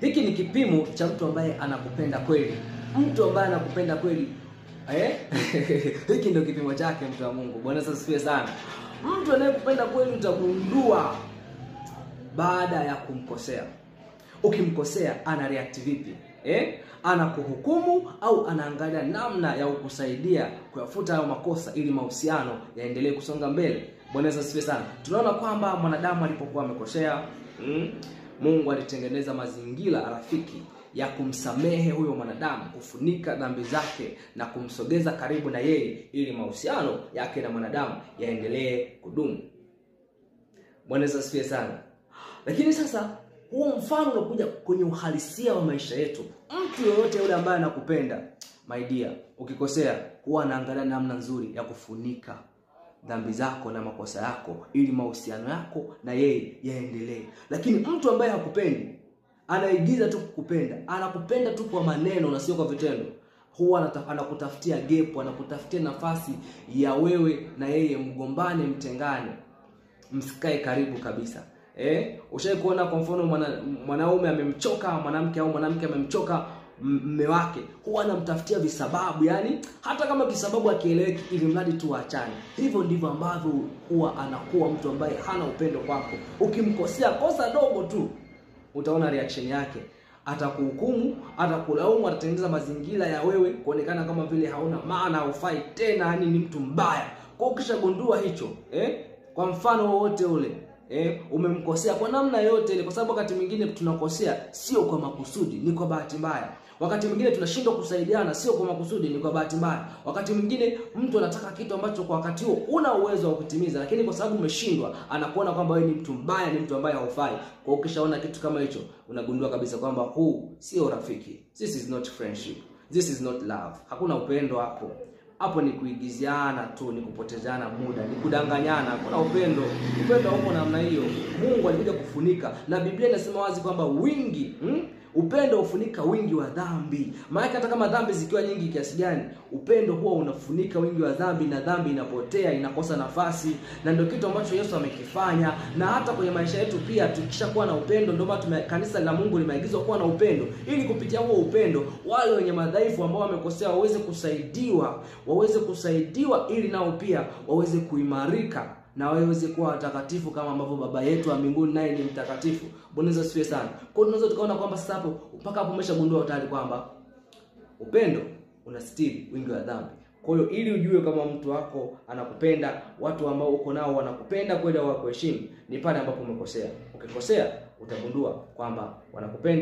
Hiki ni kipimo cha mtu ambaye anakupenda kweli. Mtu ambaye anakupenda kweli, hiki ndio kipimo chake, mtu wa Mungu. Bwana asifiwe sana. Mtu anayekupenda kweli utagundua baada ya kumkosea. Ukimkosea ana react vipi? Anakuhukumu au anaangalia namna ya kukusaidia kuyafuta hayo makosa ili mahusiano yaendelee kusonga mbele. Bwana asifiwe sana. Tunaona kwamba mwanadamu alipokuwa amekosea, Mungu alitengeneza mazingira rafiki ya kumsamehe huyo mwanadamu, kufunika dhambi zake na kumsogeza karibu na yeye ili mahusiano yake na mwanadamu yaendelee kudumu. Bwana asifiwe sana. Lakini sasa huo mfano unakuja kwenye uhalisia wa maisha yetu. Mtu yoyote yule ambaye anakupenda, my dear, ukikosea huwa anaangalia namna nzuri ya kufunika dhambi zako na makosa yako ili mahusiano yako na yeye yaendelee. Lakini mtu ambaye hakupendi, anaigiza tu kukupenda, anakupenda tu kwa maneno na sio kwa vitendo, huwa anakutafutia gap, anakutafutia nafasi ya wewe na yeye mgombane, mtengane, msikae karibu kabisa. Ushawahi kuona kwa mfano mwanaume amemchoka mwanamke au mwanamke amemchoka mume wake, huwa anamtafutia visababu, yani hata kama kisababu akieleweki, ili mradi tu waachane. Hivyo ndivyo ambavyo huwa anakuwa mtu ambaye hana upendo kwako. Ukimkosea kosa dogo tu, utaona reaction yake, atakuhukumu, atakulaumu, atatengeneza mazingira ya wewe kuonekana kama vile hauna maana, haufai tena, yani ni mtu mbaya. Kwa ukishagundua hicho, kwa mfano wote ule, umemkosea kwa namna yote ile, kwa sababu wakati mwingine tunakosea sio kwa makusudi, ni kwa bahati mbaya. Wakati mwingine tunashindwa kusaidiana sio kwa makusudi, ni kwa bahati mbaya. Wakati mwingine mtu anataka kitu ambacho kwa wakati huo una uwezo wa kutimiza, lakini kwa sababu umeshindwa, anakuona kwamba wewe ni mtu mbaya, ni mtu ambaye haufai. Kwa ukishaona kitu kama hicho, unagundua kabisa kwamba huu sio rafiki. This is not friendship. This is not love. Hakuna upendo hapo. Hapo ni kuigiziana tu, ni kupotezana muda, ni kudanganyana. Kuna upendo. Upendo huko namna hiyo. Mungu alikuja kufunika, na Biblia inasema wazi kwamba wingi, upendo ufunika wingi wa dhambi. Maana hata kama dhambi zikiwa nyingi kiasi gani, upendo huwa unafunika wingi wa dhambi, na dhambi inapotea, inakosa nafasi. Na ndio kitu ambacho Yesu amekifanya. Na hata kwenye maisha yetu pia tukishakuwa na upendo, ndio maana kanisa la Mungu limeagizwa kuwa na upendo, ili kupitia huo upendo wale wenye madhaifu ambao wamekosea waweze kusaidiwa ili nao pia waweze kuimarika na waweze kuwa watakatifu kama ambavyo Baba yetu wa mbinguni naye ni mtakatifu. Bwana asifiwe sana. Kwa hiyo tunaweza tukaona kwamba sasa hapo mpaka hapo umeshagundua tayari kwamba upendo unastiri wingi wa dhambi. Kwa hiyo ili ujue kama mtu wako anakupenda, watu ambao uko nao wanakupenda kweli au wakuheshimu, ni pale ambapo umekosea. Ukikosea utagundua kwamba wanakupenda.